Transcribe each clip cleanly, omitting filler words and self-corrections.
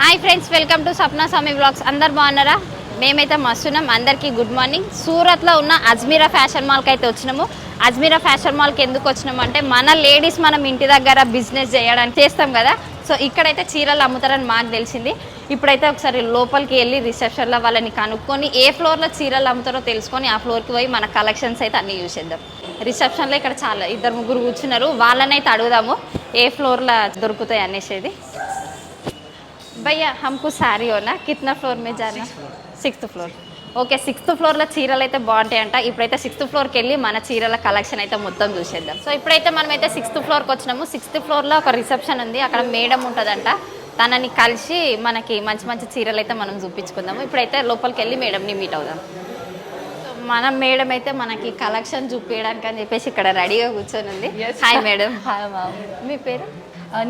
Hi friends, welcome to Swapna Swami vlogs. అందరు బాగున్నారా? మేమైతే మస్తున్నాం. అందరికీ గుడ్ మార్నింగ్. సూరత్లో ఉన్న అజ్మీరా ఫ్యాషన్ మాల్కి అయితే వచ్చినాము. అజ్మీరా ఫ్యాషన్ మాల్కి ఎందుకు వచ్చినాము అంటే మన లేడీస్ మనం ఇంటి దగ్గర బిజినెస్ చేయడానికి చేస్తాం కదా. సో ఇక్కడైతే చీరలు అమ్ముతారని మాకు తెలిసింది. ఇప్పుడైతే ఒకసారి లోపలికి వెళ్ళి రిసెప్షన్లో వాళ్ళని కనుక్కొని ఏ ఫ్లోర్లో చీరలు అమ్ముతారో తెలుసుకొని ఆ ఫ్లోర్కి పోయి మన కలెక్షన్స్ అయితే అన్నీ చూసేద్దాం. రిసెప్షన్లో ఇక్కడ చాలా 2-3 కూర్చున్నారు. వాళ్ళనైతే అడుగుదాము ఏ ఫ్లోర్లో దొరుకుతాయి అనేసి. भैया हमको साड़ी हो ना, कितना फ्लोर में जाना? 6th floor. ఓకే, 6th ఫ్లోర్లో చీరలు అయితే బాగుంటాయంట. ఇప్పుడైతే 6th ఫ్లోర్కి వెళ్ళి మన చీరల కలెక్షన్ అయితే మొత్తం చూసేద్దాం. సో ఇప్పుడైతే మనమైతే 6th ఫ్లోర్కి వచ్చినాము. 6th ఫ్లోర్లో ఒక రిసెప్షన్ ఉంది, అక్కడ మేడం ఉంటుందంట. తనని కలిసి మనకి మంచి మంచి చీరలు అయితే మనం చూపించుకుందాము. ఇప్పుడైతే లోపలికి వెళ్ళి మేడంని మీట్ అవుదాం. మన మేడం అయితే మనకి కలెక్షన్ చూపించడానికి అని చెప్పేసి ఇక్కడ రెడీగా కూర్చొని ఉంది. Hi madam. Hi ma'am. మీ పేరు?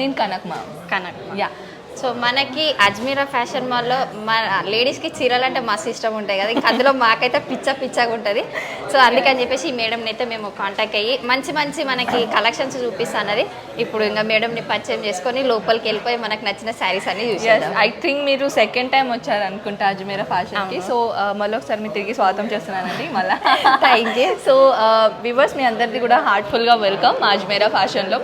నేను Kanak ma'am. Kanak. Yeah. So మనకి అజ్మీరా ఫ్యాషన్ మాల్లో మన లేడీస్కి చీరలు అంటే మస్తు ఇష్టం ఉంటాయి కదా. ఇంకా అందులో మాకైతే పిచ్చగా ఉంటుంది. సో అందుకని చెప్పేసి ఈ మేడంని అయితే మేము కాంటాక్ట్ అయ్యి మంచి మంచి మనకి కలెక్షన్స్ చూపిస్తున్నది. ఇప్పుడు ఇంకా మేడంని పరిచయం చేసుకొని లోపలికి వెళ్ళిపోయి మనకు నచ్చిన శారీస్ అన్ని చూసాం. ఐ థింక్ మీరు సెకండ్ టైం వచ్చారు అనుకుంటా అజ్మీరా ఫ్యాషన్కి. సో మళ్ళీ ఒకసారి మీరు తిరిగి స్వాగతం చేస్తున్నానండి మళ్ళీ. Thank you. సో వ్యూవర్స్, మీ అందరిది కూడా హార్ట్ఫుల్గా వెల్కమ్ అజ్మీరా ఫ్యాషన్లో.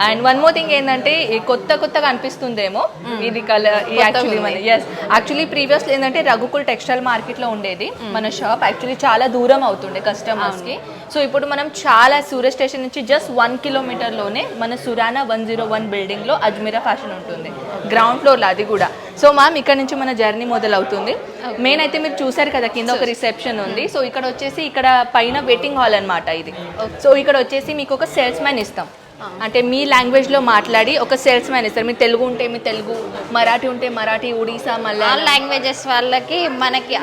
అండ్ వన్ మోర్ థింగ్ ఏంటంటే కొత్తగా అనిపిస్తుందేమో ఇది కలర్. యాక్చువల్లీ ప్రీవియస్లో ఏంటంటే రఘుకుల్ టెక్స్టైల్ మార్కెట్లో ఉండేది మన షాప్. యాక్చువల్లీ చాలా దూరం అవుతుండే కస్టమర్స్కి. సో ఇప్పుడు మనం చాలా సూరత్ స్టేషన్ నుంచి జస్ట్ 1 కిలోమీటర్లోనే మన సురానా 101 బిల్డింగ్లో అజ్మీరా ఫ్యాషన్ ఉంటుంది, గ్రౌండ్ ఫ్లోర్లో అది కూడా. సో మ్యామ్ ఇక్కడ నుంచి మన జర్నీ మొదలవుతుంది. మెయిన్ అయితే మీరు చూసారు కదా కింద ఒక రిసెప్షన్ ఉంది. సో ఇక్కడ వచ్చేసి ఇక్కడ పైన వెయిటింగ్ హాల్ అనమాట ఇది. సో ఇక్కడ వచ్చేసి మీకు ఒక సేల్స్ మ్యాన్ ఇస్తాం, అంటే మీ లాంగ్వేజ్లో మాట్లాడి ఒక సేల్స్ మ్యాన్ ఇస్తారు. మీ తెలుగు ఉంటే మీ తెలుగు, మరాఠీ ఉంటే మరాఠీ, ఒడిశా, మలయాళం లాంగ్వేజెస్ వాళ్ళకి మనకి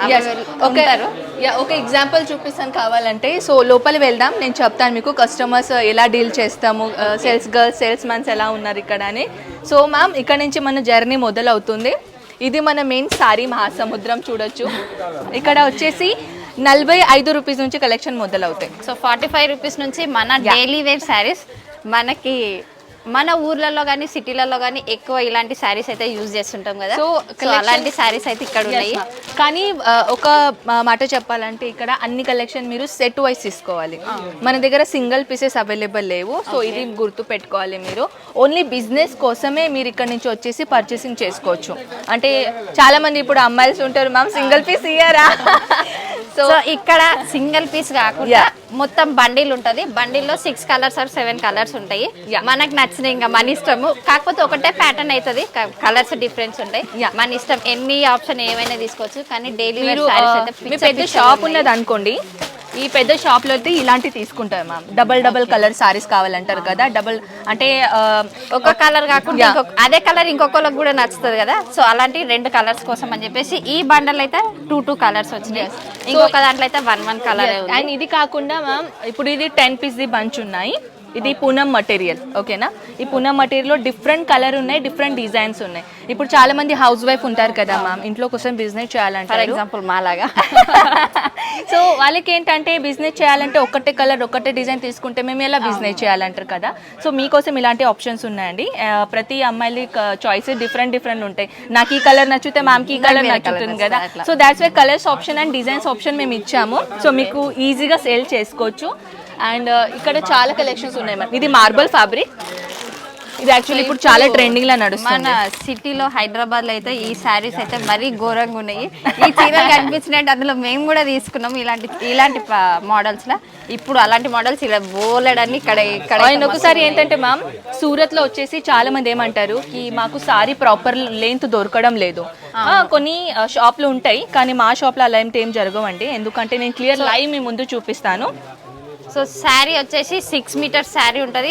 ఒక ఎగ్జాంపుల్ చూపిస్తాను కావాలంటే. సో లోపలి వెళ్దాం, నేను చెప్తాను మీకు కస్టమర్స్ ఎలా డీల్ చేస్తాము, సేల్స్ గర్ల్స్, సేల్స్ మ్యాన్స్ ఎలా ఉన్నారు ఇక్కడ అని. సో మ్యామ్ ఇక్కడ నుంచి మన జర్నీ మొదలవుతుంది. ఇది మన మెయిన్ సారీ మహాసముద్రం చూడొచ్చు. ఇక్కడ వచ్చేసి 45 రూపీస్ నుంచి కలెక్షన్ మొదలవుతాయి. సో 45 రూపీస్ నుంచి మన డైలీ వేర్ శారీస్. మనకి మన ఊర్లలో కానీ సిటీలలో కానీ ఎక్కువ ఇలాంటి శారీస్ అయితే యూజ్ చేస్తుంటాం కదా. సో అలాంటి శారీస్ అయితే ఇక్కడ ఉన్నాయి. కానీ ఒక మాట చెప్పాలంటే ఇక్కడ అన్ని కలెక్షన్ మీరు సెట్ వైజ్ తీసుకోవాలి. మన దగ్గర సింగిల్ పీసెస్ అవైలబుల్ లేవు. సో ఇది గుర్తు పెట్టుకోవాలి మీరు. ఓన్లీ బిజినెస్ కోసమే మీరు ఇక్కడ నుంచి వచ్చేసి పర్చేసింగ్ చేసుకోవచ్చు. అంటే చాలా మంది ఇప్పుడు అమ్మాయిలు ఉంటారు, మ్యామ్ సింగిల్ పీస్ ఇయ్యారా. సో ఇక్కడ సింగిల్ పీస్ కాకుండా మొత్తం బండిల్ ఉంటుంది. బండిల్లో 6 కలర్స్ ఆర్ 7 కలర్స్ ఉంటాయి. మనకు నచ్చిన ఇంకా మన ఇష్టము. కాకపోతే ఒకటే ప్యాటర్న్ అవుతుంది, కలర్స్ డిఫరెన్స్ ఉంటాయి. మన ఇష్టం, ఎన్ని ఆప్షన్ ఏమైనా తీసుకోవచ్చు. కానీ డైలీ వేర్ సారీస్ అయితే పెద్ద షాప్ ఉన్నది అనుకోండి, ఈ పెద్ద షాప్లో అయితే ఇలాంటివి తీసుకుంటారు మ్యామ్. డబల్ కలర్ సారీస్ కావాలంటారు కదా. డబల్ అంటే ఒక కలర్ కాకుండా అదే కలర్ ఇంకొకరికి కూడా నచ్చుతుంది కదా. సో అలాంటి 2 కలర్స్ కోసం అని చెప్పేసి ఈ బండల్ అయితే 2 కలర్స్ వచ్చినాయి. ఇంకొక దాంట్లో అయితే 1 కలర్. అండ్ ఇది కాకుండా మ్యామ్ ఇప్పుడు ఇది 10 పీస్ బంచ్ ఉన్నాయి. ఇది పూనం మటీరియల్, ఓకేనా. ఈ పూనం మటీరియల్లో డిఫరెంట్ కలర్ ఉన్నాయి, డిఫరెంట్ డిజైన్స్ ఉన్నాయి. ఇప్పుడు చాలా మంది హౌస్ వైఫ్ ఉంటారు కదా మ్యామ్, ఇంట్లో కోసం బిజినెస్ చేయాలంటే, ఫర్ ఎగ్జాంపుల్ మాలాగా. సో వాళ్ళకి ఏంటంటే బిజినెస్ చేయాలంటే ఒకటే కలర్ ఒకటే డిజైన్ తీసుకుంటే మేము ఎలా బిజినెస్ చేయాలంటారు కదా. సో మీకోసం ఇలాంటి ఆప్షన్స్ ఉన్నాయండి. ప్రతి అమ్మాయిల చాయిసెస్ డిఫరెంట్ ఉంటాయి. నాకు ఈ కలర్ నచ్చితే మ్యామ్కి ఈ కలర్ నచ్చుతుంది కదా. So that's why colours option and designs option మేము ఇచ్చాము. సో మీకు ఈజీగా సేల్ చేసుకోవచ్చు. అండ్ ఇక్కడ చాలా కలెక్షన్స్ ఉన్నాయి మ్యామ్. ఇది మార్బల్ ఫ్యాబ్రిక్. ఇది యాక్చువల్లీ ఇప్పుడు చాలా ట్రెండింగ్ లో నడుస్తుంది. మన సిటీలో హైదరాబాద్ లో అయితే ఈ శారీస్ అయితే మరీ ఘోరంగా ఉన్నాయి. ఈ చీరలు కనిపించినట్టు అందులో మేము కూడా తీసుకున్నాం ఇలాంటి మోడల్స్ లా. ఇప్పుడు అలాంటి మోడల్స్ ఇలా బోలెడని ఇక్కడ ఒకసారి ఏంటంటే మ్యామ్, సూరత్ లో వచ్చేసి చాలా మంది ఏమంటారు కి మాకు సారీ ప్రాపర్ లెంత్ దొరకడం లేదు. కొన్ని షాప్లు ఉంటాయి, కానీ మా షాప్ లో అలా ఏం జరగవండి. ఎందుకంటే నేను క్లియర్ లైవ్ మీ ముందు చూపిస్తాను. సో శారీ వచ్చేసి 6 మీటర్స్ శారీ ఉంటుంది.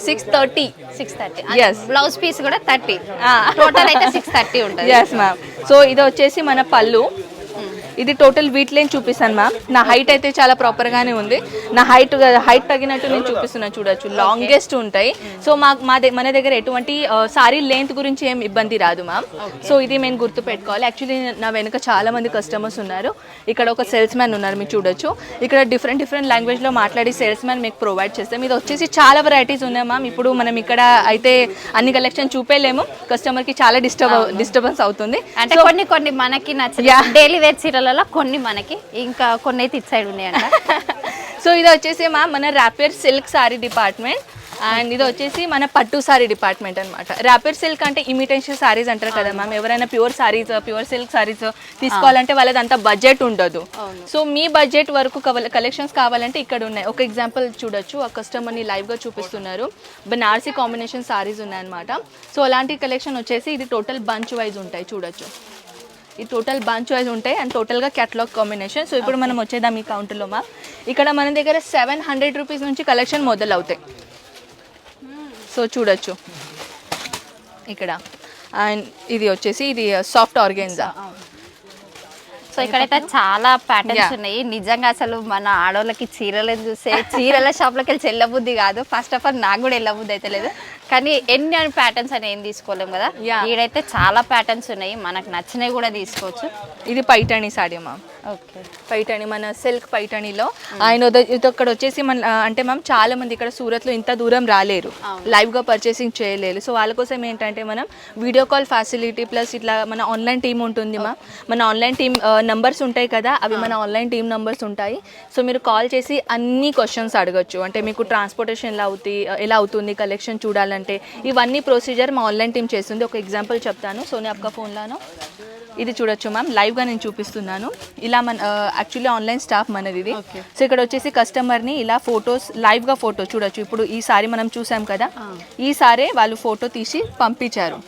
630. బ్లౌజ్ పీస్ కూడా 30. టోటల్ అయితే 630 ఉంటుంది. Yes ma'am. సో ఇది వచ్చేసి మన పళ్ళు. ఇది టోటల్ వీట్ లైన్ చూపిస్తాను మ్యామ్. నా హైట్ అయితే చాలా ప్రాపర్గానే ఉంది. నా హైట్ తగినట్టు నేను చూపిస్తున్నాను, చూడొచ్చు లాంగెస్ట్ ఉంటాయి. సో మన దగ్గర ఎటువంటి సారీ లెంత్ గురించి ఏం ఇబ్బంది రాదు మ్యామ్. సో ఇది మేము గుర్తు పెట్టుకోవాలి. యాక్చువల్లీ నా వెనుక చాలా మంది కస్టమర్స్ ఉన్నారు. ఇక్కడ ఒక సేల్స్ మ్యాన్ ఉన్నారు, మీరు చూడొచ్చు. ఇక్కడ డిఫరెంట్ లాంగ్వేజ్లో మాట్లాడి సేల్స్ మ్యాన్ మీకు ప్రొవైడ్ చేస్తాం. ఇది వచ్చేసి చాలా వెరైటీస్ ఉన్నాయి మ్యామ్. ఇప్పుడు మనం ఇక్కడ అయితే అన్ని కలెక్షన్ చూపేయలేము, కస్టమర్కి చాలా డిస్టర్బెన్స్ అవుతుంది. అంటే కొన్ని మనకి నచ్చిన డైలీ వేర్ చీరలలో కొన్ని మనకి, ఇంకా కొన్ని అయితే ఇటు సైడ్ ఉన్నాయంట. సో ఇది వచ్చేసి మ్యామ్ మన rapier silk sorry department, and ఇది వచ్చేసి మన పట్టు సారీ డిపార్ట్మెంట్ అనమాట. ర్యాపియర్ సిల్క్ అంటే ఇమిటేషన్ సారీస్ అంటారు కదా మ్యామ్. ఎవరైనా ప్యూర్ సిల్క్ సారీస్ తీసుకోవాలంటే వాళ్ళది అంత బడ్జెట్ ఉండదు. సో మీ బడ్జెట్ వరకు కలెక్షన్స్ కావాలంటే ఇక్కడ ఉన్నాయి. ఒక ఎగ్జాంపుల్ చూడొచ్చు, ఆ కస్టమర్ని లైవ్గా చూపిస్తున్నారు. బనారసి కాంబినేషన్ సారీస్ ఉన్నాయన్నమాట. సో అలాంటి కలెక్షన్ వచ్చేసి ఇది టోటల్ బంచ్ వైజ్ ఉంటాయి, చూడొచ్చు. ఈ టోటల్ బంచ్ వైజ్ ఉంటాయి అండ్ టోటల్గా క్యాటలాగ్ కాంబినేషన్. సో ఇప్పుడు మనం వచ్చేద్దాం ఈ కౌంటర్లో మా. ఇక్కడ మన దగ్గర 700 రూపీస్ నుంచి కలెక్షన్ మొదలవుతాయి. సో చూడొచ్చు ఇక్కడ. అండ్ ఇది వచ్చేసి ఇది సాఫ్ట్ ఆర్గెన్జా. సో ఇక్కడైతే చాలా ప్యాటర్న్స్ ఉన్నాయి. నిజంగా అసలు మన ఆడవాళ్ళకి చీరలను చూస్తే చీరల షాప్లోకి వెళ్ళి చెల్లబుద్ధి కాదు. ఫస్ట్ ఆఫ్ ఆల్ నాకు కూడా వెళ్ళబుద్ధి అయితే లేదు, కానీ ఎన్ని ప్యాటర్న్స్ అని ఏం తీసుకోలేము కదా. ఈడైతే చాలా ప్యాటర్న్స్ ఉన్నాయి, మనకు నచ్చినవి కూడా తీసుకోవచ్చు. ఇది పైఠాణి సారీ మ్యామ్. ఓకే, పైఠాణి మన సిల్క్ పైఠాణిలో. ఆయన ఇది ఇక్కడ వచ్చేసి మన అంటే మ్యామ్ చాలా మంది ఇక్కడ సూరత్లో ఇంత దూరం రాలేరు, లైవ్గా పర్చేసింగ్ చేయలేరు. సో వాళ్ళ కోసం ఏంటంటే మనం వీడియో కాల్ ఫెసిలిటీ ప్లస్ ఇట్లా మన ఆన్లైన్ టీమ్ ఉంటుంది మా. మన ఆన్లైన్ టీమ్ నంబర్స్ ఉంటాయి కదా, అవి మన ఆన్లైన్ టీమ్ నంబర్స్ ఉంటాయి. సో మీరు కాల్ చేసి అన్ని క్వశ్చన్స్ అడగచ్చు. అంటే మీకు ట్రాన్స్పోర్టేషన్ ఎలా అవుతుంది, కలెక్షన్ చూడాలంటే ఇవన్నీ ప్రొసీజర్ మా ఆన్లైన్ టీమ్ చేస్తుంది. ఒక ఎగ్జాంపుల్ చెప్తాను. సోనీ అక్క ఫోన్లోనో ఇది చూడొచ్చు మ్యామ్, లైవ్గా నేను చూపిస్తున్నాను. ఇలా మన యాక్చువల్లీ ఆన్లైన్ స్టాఫ్ మనది ఇది. సో ఇక్కడ వచ్చేసి కస్టమర్ని ఇలా ఫొటోస్ లైవ్గా ఫోటో చూడొచ్చు. ఇప్పుడు ఈ సారీ మనం చూసాం కదా, ఈ సారీ వాళ్ళు ఫోటో తీసి పంపించారు.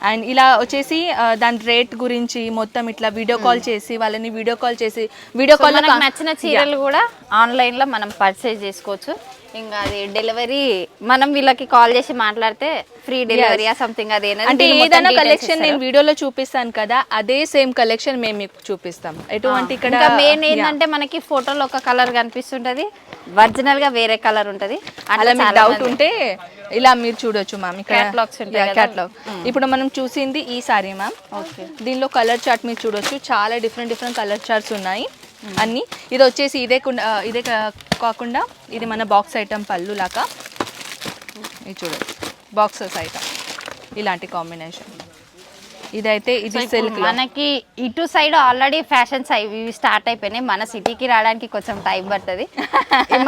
అండ్ ఇలా వచ్చేసి దాని రేట్ గురించి మొత్తం ఇట్లా వీడియో కాల్ చేసి వాళ్ళని వీడియో కాల్ నచ్చిన చీరలు కూడా ఆన్లైన్లో మనం పర్చేజ్ చేసుకోవచ్చు. ఇంకా అది డెలివరీ మనం వీళ్ళకి కాల్ చేసి మాట్లాడితే ఫ్రీ డెలివరీ సంథింగ్ అదేనా అంటే ఏదైనా కలెక్షన్ నేను వీడియోలో చూపిస్తాను కదా, అదే సేమ్ కలెక్షన్ మేము మీకు చూపిస్తాం. ఎటువంటి ఇక్కడ మెయిన్ ఏంటంటే మనకి ఫోటోలో ఒక కలర్ కనిపిస్తుంటది, ఒరిజినల్ గా వేరే కలర్ ఉంటది. అలా మీకు డౌట్ ఉంటే ఇలా మీరు చూడొచ్చు మ్యామ్. ఇక్కడ క్యాటలాగ్ ఇప్పుడు మనం చూసింది ఈ సారీ మ్యామ్. దీనిలో కలర్ చార్ట్ మీరు చూడొచ్చు, చాలా డిఫరెంట్ కలర్ చార్ట్స్ ఉన్నాయి అన్ని. ఇది వచ్చేసి ఇదే కాకుండా ఇది మన బాక్స్ ఐటమ్ పళ్ళు లాగా, ఇది చూడొచ్చు బాక్సెస్ ఐటమ్, ఇలాంటి కాంబినేషన్. ఇదైతే ఇది సిల్క్. మనకి ఇటు సైడ్ ఆల్రెడీ ఫ్యాషన్స్ ఇవి స్టార్ట్ అయిపోయినాయి. మన సిటీకి రావడానికి కొంచెం టైం పడుతుంది.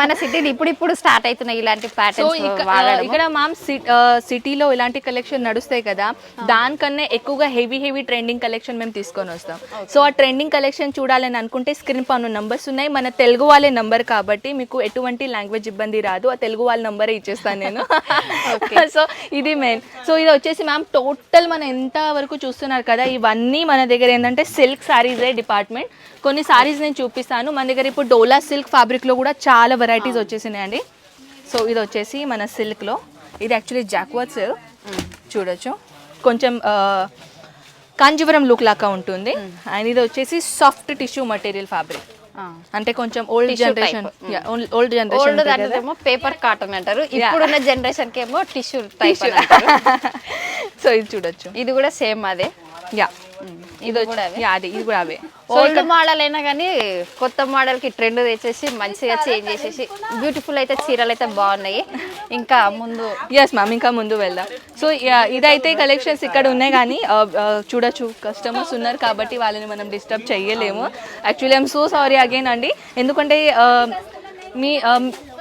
మన సిటీలో ఇప్పుడు స్టార్ట్ అవుతున్నాయి ఇలాంటి ప్యాటర్న్స్. ఇక్కడ మ్యామ్ సిటీలో ఇలాంటి కలెక్షన్ నడుస్తాయి కదా, దానికన్నా ఎక్కువగా హెవీ ట్రెండింగ్ కలెక్షన్ మేము తీసుకొని వస్తాం. సో ఆ ట్రెండింగ్ కలెక్షన్ చూడాలని అనుకుంటే స్క్రీన్ పైన నంబర్స్ ఉన్నాయి, మన తెలుగు వాళ్ళే నంబర్ కాబట్టి మీకు ఎటువంటి లాంగ్వేజ్ ఇబ్బంది రాదు. ఆ తెలుగు వాళ్ళ నంబరే ఇచ్చేస్తాను నేను. సో ఇది మెయిన్. సో ఇది వచ్చేసి మ్యామ్ టోటల్ మన ఎంత వరకు చూస్తున్నారు కదా, ఇవన్నీ మన దగ్గర ఏంటంటే సిల్క్ సారీసే డిపార్ట్మెంట్. కొన్ని సారీస్ నేను చూపిస్తాను. మన దగ్గర ఇప్పుడు డోలా సిల్క్ ఫ్యాబ్రిక్లో కూడా చాలా వెరైటీస్ వచ్చేసినాయండి. సో ఇది వచ్చేసి మన సిల్క్లో, ఇది యాక్చువల్లీ జాక్వర్డ్ సిల్క్ చూడొచ్చు, కొంచెం కాంజీవరం లుక్ లాగా ఉంటుంది. అండ్ ఇది వచ్చేసి సాఫ్ట్ టిష్యూ మటీరియల్ ఫ్యాబ్రిక్, అంటే కొంచెం ఓల్డ్ జనరేషన్ ఏమో పేపర్ కాటన్ అంటారు, ఇప్పుడున్న జనరేషన్ కి ఏమో టిష్యూ టైప్. సో ఇది చూడొచ్చు, ఇది కూడా సేమ్ అదే. ఇది కూడా అవే. ఓల్డ్ మోడల్ అయినా కానీ కొత్త మోడల్ కి ట్రెండ్ తెచ్చేసి మంచిగా చేంజ్ చేసేసి బ్యూటిఫుల్ అయితే చీరలు అయితే బాగున్నాయి. ఇంకా ముందు ఇంకా ముందు వెళ్దాం. సో ఇదైతే కలెక్షన్స్ ఇక్కడ ఉన్నాయి, కానీ చూడొచ్చు కస్టమర్స్ ఉన్నారు కాబట్టి వాళ్ళని మనం డిస్టర్బ్ చేయలేము. Actually I'm so sorry again అండి, ఎందుకంటే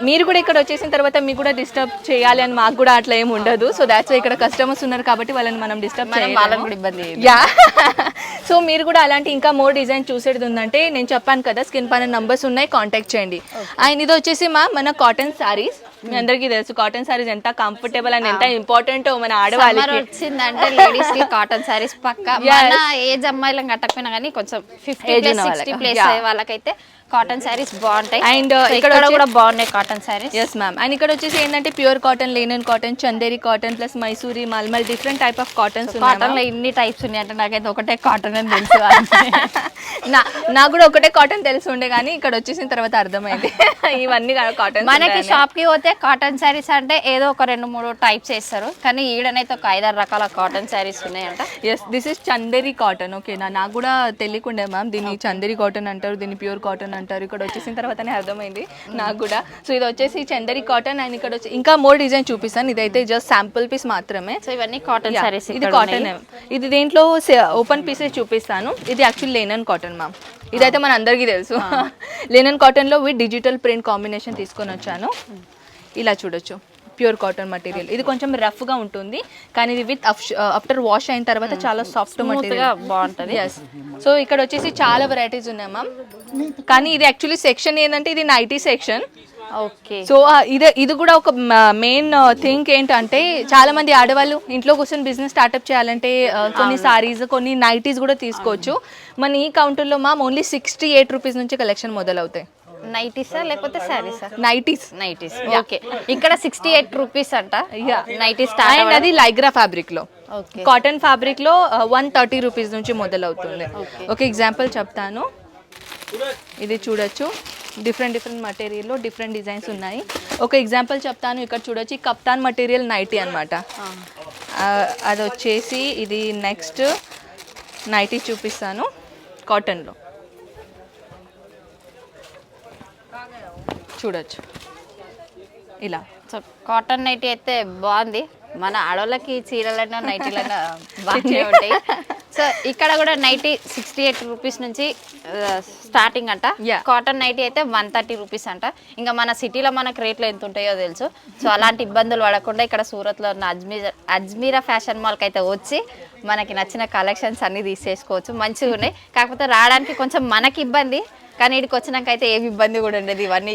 మీరు కూడా ఇక్కడ వచ్చేసిన తర్వాత మీకు కూడా డిస్టర్బ్ చేయాలి అని మాకు కూడా అట్లా ఏమి ఉండదు. సో దాట్స్ ఇక్కడ కస్టమర్స్ ఉన్నారు కాబట్టి వాళ్ళని మనం డిస్టర్బ్ చేయాలి. సో మీరు కూడా అలాంటి ఇంకా మోర్ డిజైన్ చూసేది ఉందంటే నేను చెప్పాను కదా, స్క్రీన్ పైన నంబర్స్ ఉన్నాయి, కాంటాక్ట్ చేయండి. అండ్ ఇది వచ్చేసి మన కాటన్ సారీస్. మీ అందరికీ తెలుసు కాటన్ సారీస్ ఎంత కంఫర్టబుల్ అండ్ ఎంత ఇంపార్టెంట్ మన ఆడవాళ్ళకి. వచ్చిందంటే లేడీస్ కి కాటన్ సారీస్ పక్కా. మన ఏజ్ అమ్మాయిలను కట్టకపోయినా కానీ కొంచెం 50 ప్లస్ 60 ప్లస్ వాళ్ళకైతే కాటన్ శారీస్ బాగుంటాయి. అండ్ ఇక్కడ కూడా బాగున్నాయి cotton saris. Yes ma'am. And ఇక్కడ వచ్చేసి ఏంటంటే pure cotton, linen cotton, Chanderi cotton plus Mysuri, mulmul, different type of cottons ఉన్నాయి. కాటన్ లో ఇన్ని టైప్స్ ఉన్నాయి అంటే నాకైతే ఒకటే కాటన్ అని తెలుసు. నాకు కూడా ఒకటే కాటన్ తెలిసి ఉండే కానీ ఇక్కడ వచ్చేసిన తర్వాత అర్థమైంది ఇవన్నీ కాటన్. మనకి షాప్ కి పోతే కాటన్ శారీస్ అంటే ఏదో ఒక 2-3 టైప్స్ వేస్తారు, కానీ ఈడనైతే ఒక 5-6 రకాల కాటన్ శారీస్ ఉన్నాయంట. Yes, this is Chanderi cotton. ఓకేనా, నాకు కూడా తెలియకుండే మ్యామ్ దీన్ని చందేరి కాటన్ అంటారు, దీన్ని ప్యూర్ కాటన్ అంటారు. ఇక్కడ వచ్చేసిన తర్వాతనే అర్థమైంది నాకు కూడా. సో ఇది వచ్చేసి చందేరి కాటన్. అండ్ ఇక్కడ వచ్చి ఇంకా మోర్ డిజైన్ చూపిస్తాను. ఇదైతే జస్ట్ శాంపుల్ పీస్ మాత్రమే. సో ఇవన్నీ కాటన్ శారీస్. ఇది కాటన్. ఇది దీంట్లో ఓపెన్ పీసెస్ చూపిస్తాను. ఇది యాక్చువల్ లేనన్ కాటన్ మ్యామ్. ఇదైతే మన అందరికీ తెలుసు. లేనన్ కాటన్ లో విత్ డిజిటల్ ప్రింట్ కాంబినేషన్ తీసుకొని వచ్చాను. ఇలా చూడొచ్చు, ప్యూర్ కాటన్ మటీరియల్. ఇది కొంచెం రఫ్ గా ఉంటుంది కానీ ఇది విత్ ఆఫ్టర్ వాష్ అయిన తర్వాత చాలా సాఫ్ట్ మటీరియల్ బాగుంటుంది. ఎస్. సో ఇక్కడ వచ్చేసి చాలా వెరైటీస్ ఉన్నాయి మ్యామ్. కానీ ఇది యాక్చువల్లీ సెక్షన్ ఏంటంటే ఇది నైటీ సెక్షన్. ఓకే. సో ఇది కూడా ఒక మెయిన్ థింగ్ ఏంటంటే చాలా మంది ఆడవాళ్ళు ఇంట్లో కూర్చొని బిజినెస్ స్టార్ట్అప్ చేయాలంటే కొన్ని సారీస్, కొన్ని నైటీస్ కూడా తీసుకోవచ్చు. మన ఈ కౌంటర్లో మ్యామ్ ఓన్లీ 68 రూపీస్ నుంచి కలెక్షన్ మొదలవుతాయి. నైటీసా లేకపోతే శారీసా? నైటీస్. ఓకే. ఇక్కడ 68 రూపీస్ అంట నైటీస్ స్టార్ట్. అండ్ అది లైగ్రా ఫ్యాబ్రిక్ లో, కాటన్ ఫ్యాబ్రిక్ లో 130 రూపీస్ నుంచి మొదలవుతుంది. ఒక ఎగ్జాంపుల్ చెప్తాను. ఇది చూడొచ్చు, డిఫరెంట్ మటీరియల్లో డిఫరెంట్ డిజైన్స్ ఉన్నాయి. ఒక ఎగ్జాంపుల్ చెప్తాను. ఇక్కడ చూడొచ్చు, కప్తాన్ మటీరియల్ నైటీ అనమాట. అది వచ్చేసి ఇది నెక్స్ట్ నైటీ చూపిస్తాను కాటన్లో. చూడొచ్చు ఇలా. సో కాటన్ నైటీ అయితే బాగుంది. మన ఆడవాళ్ళకి చీరలైనా నైటీలైనా బాగానే ఉంటాయి. సో ఇక్కడ కూడా నైటీ 68 రూపీస్ నుంచి స్టార్టింగ్ అంట. కాటన్ నైటీ అయితే 130 రూపీస్ అంట. ఇంకా మన సిటీలో మనకు రేట్లు ఎంత ఉంటాయో తెలుసు. సో అలాంటి ఇబ్బందులు పడకుండా ఇక్కడ సూరత్లో ఉన్న అజ్మీరా ఫ్యాషన్ మాల్కి అయితే వచ్చి మనకి నచ్చిన కలెక్షన్స్ అన్ని తీసేసుకోవచ్చు. మంచిగా ఉన్నాయి. కాకపోతే రావడానికి కొంచెం మనకి ఇబ్బంది, కానీ ఇక్కడికి వచ్చినాక అయితే ఏమి ఇబ్బంది కూడా ఉండదు. ఇవన్నీ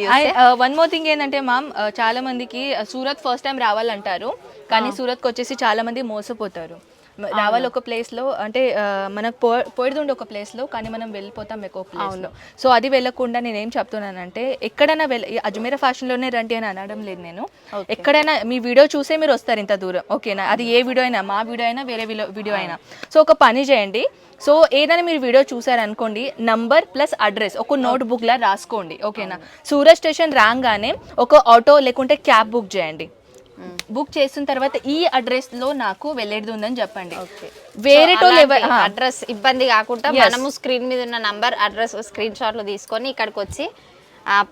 వన్ మోర్ థింగ్ ఏంటంటే మ్యామ్, చాలా మందికి సూరత్ ఫస్ట్ టైం రావాలంటారు కానీ సూరత్కి వచ్చేసి చాలా మంది మోసపోతారు. రావాలి ఒక ప్లేస్లో అంటే మనకు పోయిడుండే ఒక ప్లేస్లో, కానీ మనం వెళ్ళిపోతాం ఎక్కువ ప్లేస్లో. సో అది వెళ్ళకుండా నేనేం చెప్తున్నానంటే ఎక్కడైనా అజ్మీరా ఫ్యాషన్లోనే రండి అని అనడం లేదు నేను. ఎక్కడైనా మీ వీడియో చూసే మీరు వస్తారు ఇంత దూరం. ఓకేనా, అది ఏ వీడియో అయినా, మా వీడియో అయినా వేరే వీడియో అయినా. సో ఒక పని చేయండి. సో ఏదైనా మీరు వీడియో చూసారనుకోండి, నంబర్ ప్లస్ అడ్రస్ ఒక నోట్ బుక్లా రాసుకోండి. ఓకేనా, సూరత్ స్టేషన్ రాగానే ఒక ఆటో లేకుంటే క్యాబ్ బుక్ చేయండి. బుక్ చేసిన తర్వాత ఈ అడ్రస్ లో నాకు వెళ్ళేది ఉందని చెప్పండి. వేరే అడ్రస్ ఇబ్బంది కాకుండా మనము స్క్రీన్ మీద ఉన్న నంబర్, అడ్రస్ స్క్రీన్ షాట్ లో తీసుకొని ఇక్కడికి వచ్చి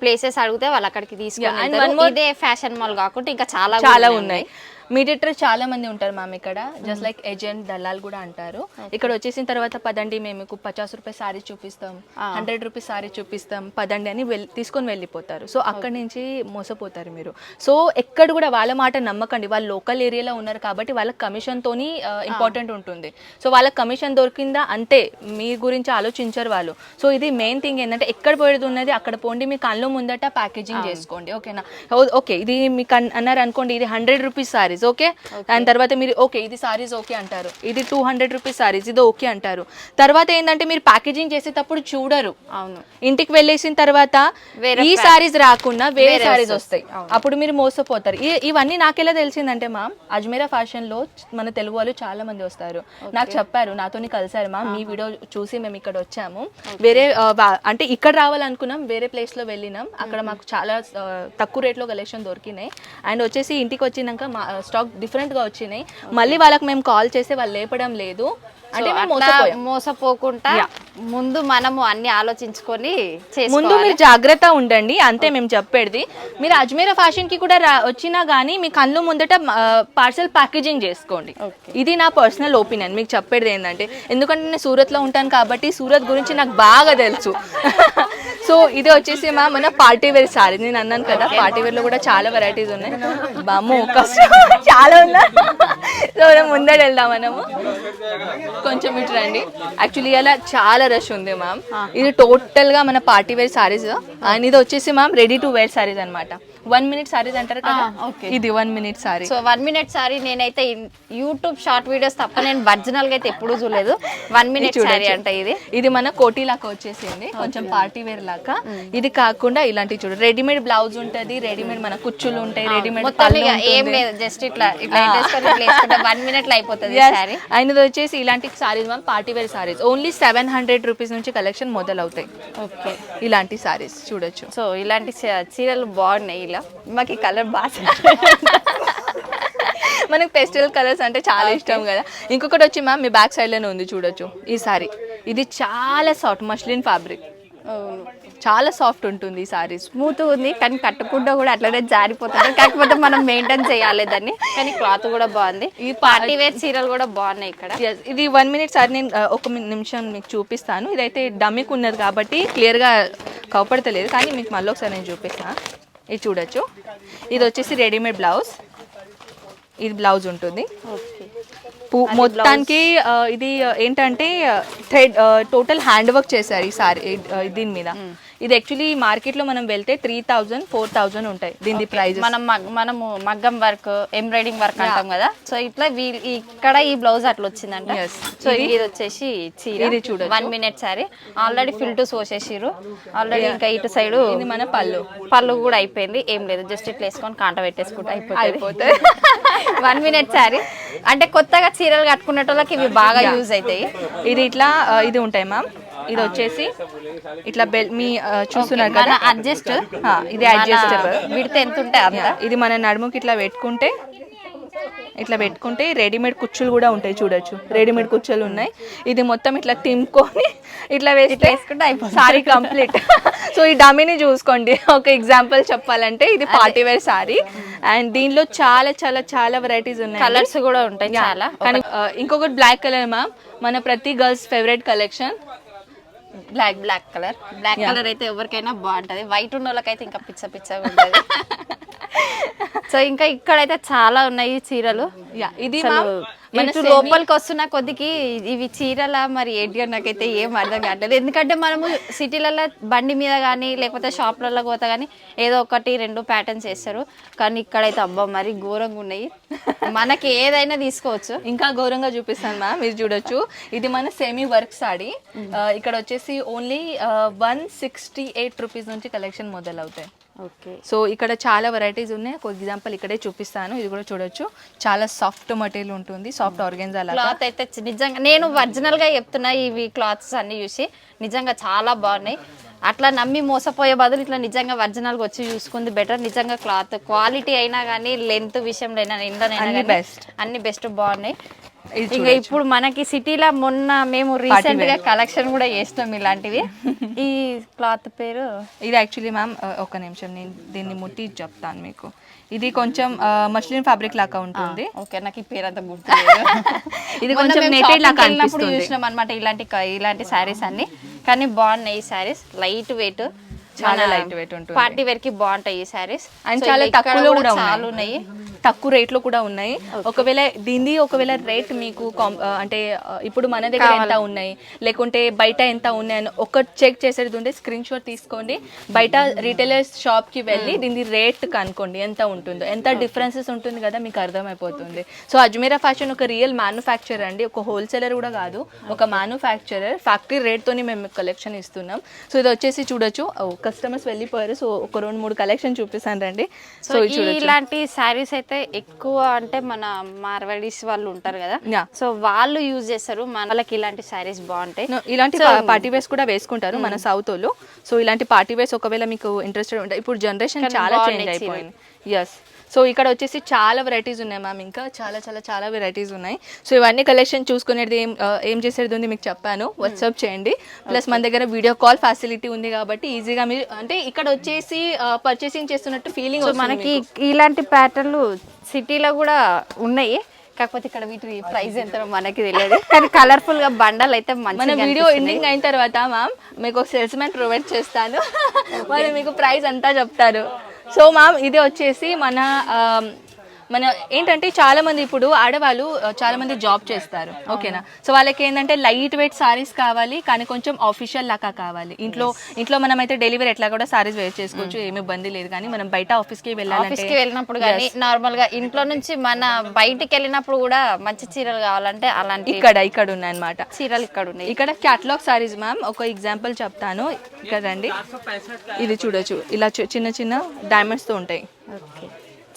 ప్లేసెస్ అడిగితే వాళ్ళు అక్కడికి తీసుకొని. ఇదే ఫ్యాషన్ మాల్ కాకుండా ఇంకా చాలా ఉన్నాయి. మీడియేటర్ చాలా మంది ఉంటారు మ్యామ్ ఇక్కడ, జస్ట్ లైక్ ఏజెంట్, దళాల్ కూడా అంటారు. ఇక్కడ వచ్చేసిన తర్వాత పదండి మేము మీకు 50 రూపాయలు సారీ చూపిస్తాం, 100 రూపీస్ సారీ చూపిస్తాం, పదండి అని తీసుకొని వెళ్ళిపోతారు. సో అక్కడి నుంచి మోసపోతారు మీరు. సో ఎక్కడ కూడా వాళ్ళ మాట నమ్మకండి. వాళ్ళు లోకల్ ఏరియాలో ఉన్నారు కాబట్టి వాళ్ళకి కమిషన్తోని ఇంపార్టెంట్ ఉంటుంది. సో వాళ్ళకి కమిషన్ దొరికిందా అంతే, మీ గురించి ఆలోచించరు వాళ్ళు. సో ఇది మెయిన్ థింగ్ ఏంటంటే ఎక్కడ పోయేది ఉన్నది అక్కడ పోండి, మీ కళ్ళు ముందట ప్యాకేజింగ్ చేసుకోండి. ఓకేనా, ఓకే ఇది మీకు అన్నారు అనుకోండి, ఇది 100 రూపీస్ సారీస్. ఓకే, దాని తర్వాత మీరు ఓకే ఇది సారీస్ ఓకే అంటారు, ఇది 200 రూపీస్ సారీస్ ఇది ఓకే అంటారు. తర్వాత ఏంటంటే మీరు ప్యాకేజింగ్ చేసేటప్పుడు చూడరు. అవును, ఇంటికి వెళ్ళేసిన తర్వాత ఈ సారీస్ రాకుండా వేరే సారీస్ వస్తాయి, అప్పుడు మీరు మోసపోతారు. ఇవన్నీ నాకెలా తెలిసిందంటే మ్యామ్, అజ్మీరా ఫ్యాషన్ లో మన తెలుగు వాళ్ళు చాలా మంది వస్తారు. నాకు చెప్పారు, నాతోని కలిసారు మ్యామ్, మీ వీడియో చూసి మేము ఇక్కడ వచ్చాము. వేరే అంటే ఇక్కడ రావాలనుకున్నాం, వేరే ప్లేస్ లో వెళ్ళినాం, అక్కడ మాకు చాలా తక్కువ రేట్లో కలెక్షన్ దొరికినాయి. అండ్ వచ్చేసి ఇంటికి వచ్చినాక స్టాక్ డిఫరెంట్ గా వచ్చినాయి. మళ్ళీ వాళ్ళకి మేము కాల్ చేస్తే వాళ్ళు లేపడం లేదు. అంటే మోసపోకుండా ముందు మనము అన్ని ఆలోచించుకొని ముందు మీరు జాగ్రత్త ఉండండి అంతే మేము చెప్పేది. మీరు అజ్మీరా ఫ్యాషన్ కి కూడా వచ్చినా గానీ మీ కళ్ళు ముందట పార్సల్ ప్యాకేజింగ్ చేసుకోండి. ఇది నా పర్సనల్ ఒపీనియన్. మీకు చెప్పేది ఏంటంటే, ఎందుకంటే నేను సూరత్ లో ఉంటాను కాబట్టి సూరత్ గురించి నాకు బాగా తెలుసు. సో ఇది వచ్చేసి మన పార్టీ వేర్ సారీ. నేను అన్నాను కదా, పార్టీ వేర్ లో కూడా చాలా వెరైటీస్ ఉన్నాయి. బామ్మ కష్టం చాలా ఉన్నా. సో మనం ముందర వెళ్దాం. మనము కొంచెం ఇటు రండి. యాక్చువల్లీ అలా చాలా రష్ ఉంది మ్యామ్. ఇది టోటల్ గా మన పార్టీ వేర్ సారీస్. అండ్ ఇది వచ్చేసి ma'am ready to wear saris అనమాట. 1 minute సారీస్ అంటారు కదా, ఇది 1 minute sari. So 1 minute sari నేనైతే యూట్యూబ్ షార్ట్ వీడియోస్ తప్ప నేను ఒరిజినల్ గా అయితే ఎప్పుడూ చూడలేదు. 1 minute సారీ అంటే ఇది మన కోటీ లాగా వచ్చేసింది, కొంచెం పార్టీ వేర్ లాగా. ఇది కాకుండా ఇలాంటి చూడు, రెడీమేడ్ బ్లౌజ్ ఉంటది, రెడీమేడ్ మన కుచ్చులు ఉంటాయి, రెడీమేడ్ ఏం లేదు, జస్ట్ ఇట్లా 1 minute లో అయిపోతుంది సారీ. అండ్ ఇది వచ్చేసి ఇలాంటి saris ma'am party wear saris only 700 rupees నుంచి కలెక్షన్ మొదలవుతాయి. ఓకే, ఇలాంటి సారీస్ చూడొచ్చు. సో ఇలాంటి చీరలు బాగున్నాయి. ఇలా మాకు ఈ కలర్ బాగా మనకి పెస్టల్ కలర్స్ అంటే చాలా ఇష్టం కదా. ఇంకొకటి వచ్చి మ్యామ్ మీ బ్యాక్ సైడ్ లోనే ఉంది చూడొచ్చు ఈ సారీ. ఇది చాలా సాఫ్ట్ మస్లిన్ ఫ్యాబ్రిక్, చాలా సాఫ్ట్ ఉంటుంది ఈ సారీ, స్మూత్ ఉంది కానీ కట్టుకుంటూ కూడా అట్లనే జారిపోతుంది. కాకపోతే మనం మెయింటైన్ చేయాలి దాన్ని. కానీ క్లాత్ కూడా బాగుంది. ఈ పార్టీ వేర్ చీరలు కూడా బాగున్నాయి ఇక్కడ. ఇది 1 minute సారీ, నేను ఒక నిమిషం మీకు చూపిస్తాను. ఇదైతే డమ్మికి ఉన్నది కాబట్టి క్లియర్గా కవపడతలేదు, కానీ మీకు మళ్ళీ ఒకసారి నేను చూపిస్తాను. ఇది చూడొచ్చు. ఇది వచ్చేసి రెడీమేడ్ బ్లౌజ్, ఇది బ్లౌజ్ ఉంటుంది. మొత్తానికి ఇది ఏంటంటే థ్రెడ్ టోటల్ హ్యాండ్ వర్క్ చేశారు ఈ సారీ దీని మీద. ఇది యాక్చువల్లీ మార్కెట్ లో మనం వెళ్తే 3000 4000 ఉంటాయి దీని ప్రైస్. మనము మగ్గం వర్క్ ఎంబ్రాయిడింగ్ వర్క్ అంటాం కదా, సో ఇట్లా ఇక్కడ ఈ బ్లౌజ్ అట్లా వచ్చిందంట. సో ఇది వచ్చేసి చీర, ఇది చూడ 1 minute సారీ. ఆల్రెడీ ఫిల్టర్స్ పోసేసిర్రు ఆల్రెడీ. ఇంకా ఇటు సైడ్ ఇది మన పళ్ళు కూడా అయిపోయింది. ఏం లేదు, జస్ట్ ఇట్లా వేసుకొని కాంట పెట్టేసుకుంటే అయిపోతుంది. 1 minute సారీ అంటే కొత్తగా చీరలు కట్టుకునేటోళ్ళకి ఇవి బాగా యూజ్ అవుతాయి. ఇది ఇట్లా ఇది ఉంటాయి మ్యామ్. ఇది వచ్చేసి ఇట్లా బెల్ మీ చూస్తున్నారు కదా, అడ్జస్ట్, ఇది అడ్జస్టబుల్. విడితే ఎంత ఉంటాయి అంత. ఇది మన నడుముకి ఇట్లా పెట్టుకుంటే రెడీమేడ్ కుచ్చులు కూడా ఉంటాయి చూడొచ్చు, రెడీమేడ్ కుచ్చులు ఉన్నాయి. ఇది మొత్తం ఇట్లా తింపుకొని ఇట్లా వేసుకుంటే అయిపోతుంది సారీ కంప్లీట్. సో ఈ డమ్మీని చూసుకోండి. ఒక ఎగ్జాంపుల్ చెప్పాలంటే ఇది పార్టీ వేర్ సారీ, అండ్ దీనిలో చాలా చాలా చాలా వెరైటీస్ ఉన్నాయి, కలర్స్ కూడా ఉంటాయి చాలా. కానీ ఇంకొకటి బ్లాక్ కలర్ మ్యామ్, మన ప్రతి girls favourite collection. Black colour అయితే ఎవరికైనా బాగుంటది. వైట్ ఉన్న వాళ్ళకైతే ఇంకా పిచ్చగా ఉంటుంది. సో ఇంకా ఇక్కడైతే చాలా ఉన్నాయి చీరలు. ఇది లోపలికి వస్తున్న కొద్దికి ఇవి చీరల మరి ఏంటి నాకైతే ఏం అర్థం కావట్లేదు. ఎందుకంటే మనము సిటీలలో బండి మీద కానీ లేకపోతే షాప్లలో పోతా కానీ ఏదో 1-2 ప్యాటర్న్స్ వేస్తారు. కానీ ఇక్కడైతే అబ్బా మరి ఘోరంగా ఉన్నాయి. మనకి ఏదైనా తీసుకోవచ్చు. ఇంకా ఘోరంగా చూపిస్తాను మ్యామ్, మీరు చూడొచ్చు. ఇది మన సెమీ వర్క్ సాడీ. ఇక్కడ వచ్చేసి ఓన్లీ 168 రూపీస్ నుంచి కలెక్షన్ మొదలవుతాయి. ఓకే, సో ఇక్కడ చాలా వెరైటీస్ ఉన్నాయి. ఒక ఎగ్జాంపుల్ ఇక్కడే చూపిస్తాను. ఇది కూడా చూడొచ్చు, చాలా సాఫ్ట్ మెటీరియల్ ఉంటుంది, సాఫ్ట్ ఆర్గెన్జా లాగా. క్లాత్ అయితే నిజంగా నేను ఒరిజినల్ గా చెప్తున్నా, ఇవి క్లాత్స్ అన్ని చూసి నిజంగా చాలా బాగున్నాయి. అట్లా నమ్మి మోసపోయే బదులు ఇట్లా నిజంగా ఒరిజినల్ గా వచ్చి చూసుకుంది బెటర్. నిజంగా క్లాత్ క్వాలిటీ అయినా కానీ లెంత్ విషయంలో అయినా అన్ని బెస్ట్ బాగున్నాయి. ఇంకా ఇప్పుడు మనకి సిటీలో మొన్న మేము రీసెంట్ గా కలెక్షన్ కూడా చేస్తాం ఇలాంటివి. ఈ క్లాత్ పేరు ఇది యాక్చువల్లీ మ్యామ్ ఒక నిమిషం నేను దీన్ని ముట్టి చెప్తాను మీకు. ఇది కొంచెం మస్లిన్ ఫ్యాబ్రిక్ లాగా ఉంటుంది. ఓకే, నాకు ఈ పేరు అంతా గుర్తులేదు. ఇది కొంచెం నెటెడ్ లాగా అనిపిస్తుంది. చూసినాం అనమాట ఇలాంటి శారీస్ అన్ని. కానీ బాగున్నాయి ఈ శారీస్, లైట్ వెయిట్, చాలా లైట్ వెయిట్ ఉంటుంది. పార్టీ వేర్ కి బాగుంటాయి ఈ శారీస్. అండ్ చాలా తక్కువలో కూడా ఉన్నాయి, తక్కువ రేట్ లో కూడా ఉన్నాయి. ఒకవేళ రేట్ మీకు అంటే ఇప్పుడు మన దగ్గర ఎంత ఉన్నాయి లేకుంటే బయట ఎంత ఉన్నాయి అని ఒక చెక్ చేసేది ఉంటే స్క్రీన్ షాట్ తీసుకోండి. బయట రీటైలర్స్ షాప్ కి వెళ్ళి దీని రేట్ కనుక్కోండి ఎంత ఉంటుందో, ఎంత డిఫరెన్సెస్ ఉంటుంది కదా మీకు అర్థమైపోతుంది. సో అజ్మీరా ఫ్యాషన్ ఒక రియల్ మ్యానుఫ్యాక్చరర్ అండి, ఒక హోల్సేలర్ కూడా కాదు, ఒక మ్యానుఫ్యాక్చరర్. ఫ్యాక్టరీ రేట్ తోని మేము కలెక్షన్ ఇస్తున్నాం. సో ఇది వచ్చేసి చూడొచ్చు, కస్టమర్స్ వెళ్ళిపోయారు. సో ఒక 2-3 కలెక్షన్ చూపిస్తాను రండి. సో ఇలాంటి శారీస్ అయితే ఎక్కువ అంటే మన మార్వాడీస్ వాళ్ళు ఉంటారు కదా, సో వాళ్ళు యూజ్ చేస్తారు. మనకి ఇలాంటి శారీస్ బాగుంటాయి. ఇలాంటి పార్టీ వేర్స్ కూడా వేసుకుంటారు మన సౌత్ లో. సో ఇలాంటి పార్టీ వేర్స్ ఒకవేళ మీకు ఇంట్రెస్టెడ్ ఉంటాయి. ఇప్పుడు జనరేషన్ చాలా చేంజ్ అయిపోయింది. ఎస్, సో ఇక్కడ వచ్చేసి చాలా వెరైటీస్ ఉన్నాయి మ్యామ్, ఇంకా చాలా చాలా చాలా వెరైటీస్ ఉన్నాయి. సో ఇవన్నీ కలెక్షన్ చూసుకునేది ఏం చేసేది ఉంది మీకు చెప్పాను, వాట్సాప్ చేయండి. ప్లస్ మన దగ్గర వీడియో కాల్ ఫెసిలిటీ ఉంది కాబట్టి ఈజీగా మీరు అంటే ఇక్కడ వచ్చేసి పర్చేసింగ్ చేస్తున్నట్టు ఫీలింగ్. మనకి ఇలాంటి ప్యాటర్న్లు సిటీలో కూడా ఉన్నాయి, కాకపోతే ఇక్కడ వీటి ప్రైస్ ఎంత మనకి తెలియదు. కానీ కలర్ఫుల్ గా బండల్ అయితే మన వీడియో ఎండింగ్ అయిన తర్వాత మ్యామ్ మీకు సేల్స్ మ్యాన్ ప్రొవైడ్ చేస్తాను, మరి మీకు ప్రైస్ అంతా చెప్తారు. సో మ్యామ్ ఇది వచ్చేసి మన మన ఏంటంటే చాలా మంది ఇప్పుడు ఆడవాళ్ళు చాలా మంది జాబ్ చేస్తారు, ఓకేనా. సో వాళ్ళకి ఏంటంటే లైట్ వెయిట్ సారీస్ కావాలి, కానీ కొంచెం ఆఫీషియల్ లాగా కావాలి. ఇంట్లో మనం అయితే డెలివరీ ఎట్లా కూడా సారీస్ వేర్ చేసుకోవచ్చు, ఏమి ఇబ్బంది లేదు. కానీ మనం బయట ఆఫీస్కి వెళ్ళినప్పుడు కానీ నార్మల్ గా ఇంట్లో నుంచి మన బయటికి వెళ్ళినప్పుడు కూడా మంచి చీరలు కావాలంటే అలాంటి ఇక్కడ ఉన్నాయి అన్నమాట చీరలు. ఇక్కడ ఉన్నాయి, ఇక్కడ క్యాటలాగ్ సారీస్ మ్యామ్. ఒక ఎగ్జాంపుల్ చెప్తాను, ఇక్కడ రండి. ఇది చూడొచ్చు, ఇలా చిన్న చిన్న డైమండ్స్ తో ఉంటాయి. ఓకే,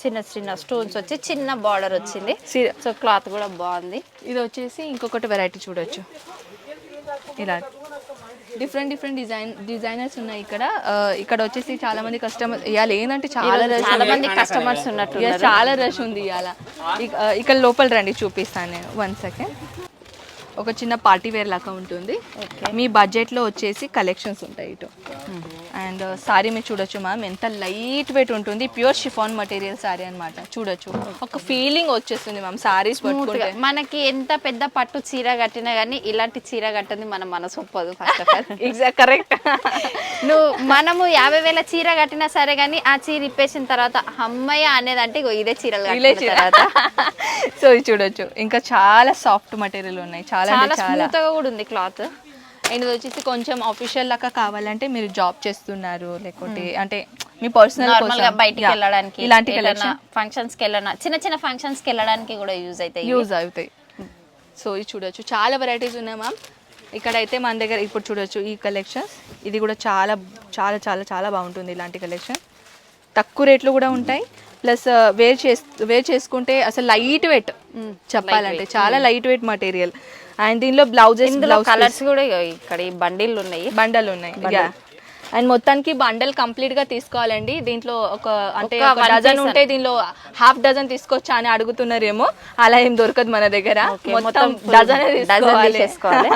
చిన్న చిన్న స్టోన్స్ వచ్చి చిన్న బార్డర్ వచ్చింది. సో క్లాత్ కూడా బాగుంది. ఇది వచ్చేసి ఇంకొకటి వెరైటీ చూడొచ్చు, ఇలా డిఫరెంట్ డిజైనర్స్ ఉన్నాయి ఇక్కడ. ఇక్కడ వచ్చేసి చాలా మంది కస్టమర్ ఇవాళ ఏంటంటే చాలా మంది కస్టమర్స్ ఉన్నట్టు, చాలా రష్ ఉంది ఇవాళ. ఇక్కడ లోపల రండి, చూపిస్తాను నేను. 1 సెకండ్. ఒక చిన్న పార్టీ వేర్ లాగా ఉంటుంది. మీ బడ్జెట్లో వచ్చేసి కలెక్షన్స్ ఉంటాయి ఇటు. అండ్ సారీ మీరు చూడొచ్చు మ్యామ్, ఎంత లైట్ వెయిట్ ఉంటుంది. ప్యూర్ షిఫాన్ మటీరియల్ సారీ అనమాట. చూడొచ్చు, ఒక ఫీలింగ్ వచ్చేస్తుంది మ్యామ్ సారీస్ పట్టుకుంటే. మనకి ఎంత పెద్ద పట్టు చీర కట్టినా కానీ ఇలాంటి చీర కట్టింది మన మనసు ఒప్పదు. First of all exact correct. మనము 50,000 చీర కట్టినా సరే కానీ ఆ చీర ఇప్పేసిన తర్వాత అమ్మయ్య అనేదంటే ఇదే చీరలు తర్వాత. సో ఇది చూడొచ్చు, ఇంకా చాలా సాఫ్ట్ మటీరియల్ ఉన్నాయి, చాలా స్మూత్ గా కూడా ఉంది క్లాత్. అండ్ ఇది వచ్చేసి కొంచెం ఆఫీషియల్ లాగా కావాలంటే మీరు జాబ్ చేస్తున్నారు, లేకపోతే అంటే మీ పర్సనల్ బయటికి వెళ్ళడానికి, ఇలాంటి ఫంక్షన్స్ కి వెళ్ళినా, చిన్న చిన్న ఫంక్షన్స్ కి వెళ్ళడానికి కూడా యూజ్ అవుతాయి. సో ఇది చూడొచ్చు, చాలా వెరైటీస్ ఉన్నాయి మ్యామ్. ఇక్కడైతే మన దగ్గర ఇప్పుడు చూడొచ్చు ఈ కలెక్షన్స్. ఇది కూడా చాలా చాలా చాలా చాలా బాగుంటుంది. ఇలాంటి కలెక్షన్ తక్కువ రేట్లు కూడా ఉంటాయి. ప్లస్ వేర్ చేసుకుంటే అసలు లైట్ వెయిట్, చెప్పాలంటే చాలా లైట్ వెయిట్ మటీరియల్. అండ్ దీనిలో బ్లౌజ్ కలర్స్ కూడా ఇక్కడ బండిల్ ఉన్నాయి. అండ్ మొత్తానికి బండల్ కంప్లీట్ గా తీసుకోవాలండి. దీంట్లో ఒక డజన్ ఉంటే దీనిలో హాఫ్ డజన్ తీసుకొచ్చా అని అడుగుతున్నారేమో, అలా ఏం దొరకదు మన దగ్గర. మొత్తం డజన్ తీసుకోవాలి.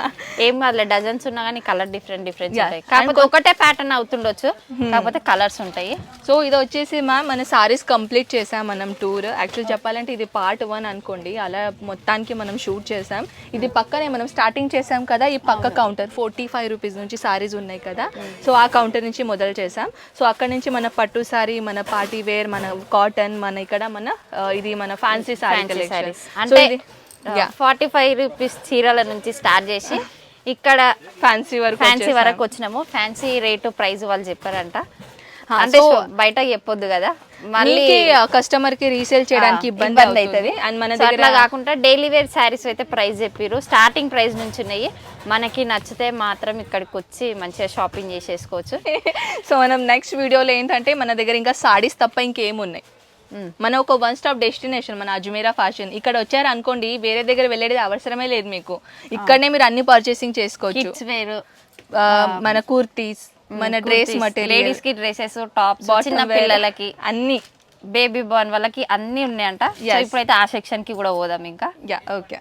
ఏం కాదు, డజన్స్ ఉన్నా కానీ కలర్ డిఫరెంట్ ఉంటాయి. కాకపోతే ఒకటే ప్యాటర్న్ అవుతుండొచ్చు, కాకపోతే కలర్స్ ఉంటాయి. సో ఇది వచ్చేసి మ్యామ్ మన సారీస్ కంప్లీట్ చేసాం మనం టూర్. యాక్చువల్ చెప్పాలంటే ఇది పార్ట్ 1 అనుకోండి. అలా మొత్తానికి మనం షూట్ చేసాం. ఇది పక్కనే మనం స్టార్టింగ్ చేసాం కదా, ఈ పక్క కౌంటర్ 45 రూపీస్ నుంచి సారీస్ ఉన్నాయి కదా. సో ఆ కౌంటర్ నుంచి మొదలు చేసాం. సో అక్కడ నుంచి మన పట్టు సారీ, మన పార్టీ వేర్, మన కాటన్, మన ఇక్కడ మన ఇది మన ఫ్యాన్సీ సారీ కలెక్షన్. అంటే 45 రూపీస్ చీరల నుంచి స్టార్ట్ చేసి ఇక్కడ ఫ్యాన్సీ వరకు వచ్చినాము. ఫ్యాన్సీ రేటు ప్రైస్ వాళ్ళు చెప్పారంట, అంటే బయట చెప్పొద్దు కదా, మళ్ళీ కస్టమర్ కి రీసేల్ చేయడానికి ఇబ్బంది అవుతుంది. అండ్ మన దగ్గర కాకుండా డైలీ వేర్ శారీస్ అయితే ప్రైస్ చెప్పారు, స్టార్టింగ్ ప్రైస్ నుంచి ఉన్నాయి. మనకి నచ్చితే మాత్రం ఇక్కడికి వచ్చి మంచిగా షాపింగ్ చేసేసుకోవచ్చు. సో మనం నెక్స్ట్ వీడియోలో ఏంటంటే మన దగ్గర ఇంకా సారీస్ తప్ప ఇంకేమున్నాయి. మన ఒక 1 స్టాప్ డెస్టినేషన్ మన అజ్మీరా ఫ్యాషన్. ఇక్కడ వచ్చారు అనుకోండి, వేరే దగ్గర వెళ్ళేది అవసరమే లేదు మీకు. ఇక్కడనే మీరు అన్ని పర్చేసింగ్ చేసుకోవచ్చు. మన కుర్తీస్, మన డ్రెస్ మెటీరియల్, లేడీస్ కి డ్రెస్సెస్, టాప్స్, చిన్న పిల్లలకి అన్ని, బేబీ బార్న్ వాళ్ళకి అన్ని ఉన్నాయంట. ఇప్పుడైతే ఆ సెక్షన్ కి కూడా పోదాం ఇంకా. ఓకే.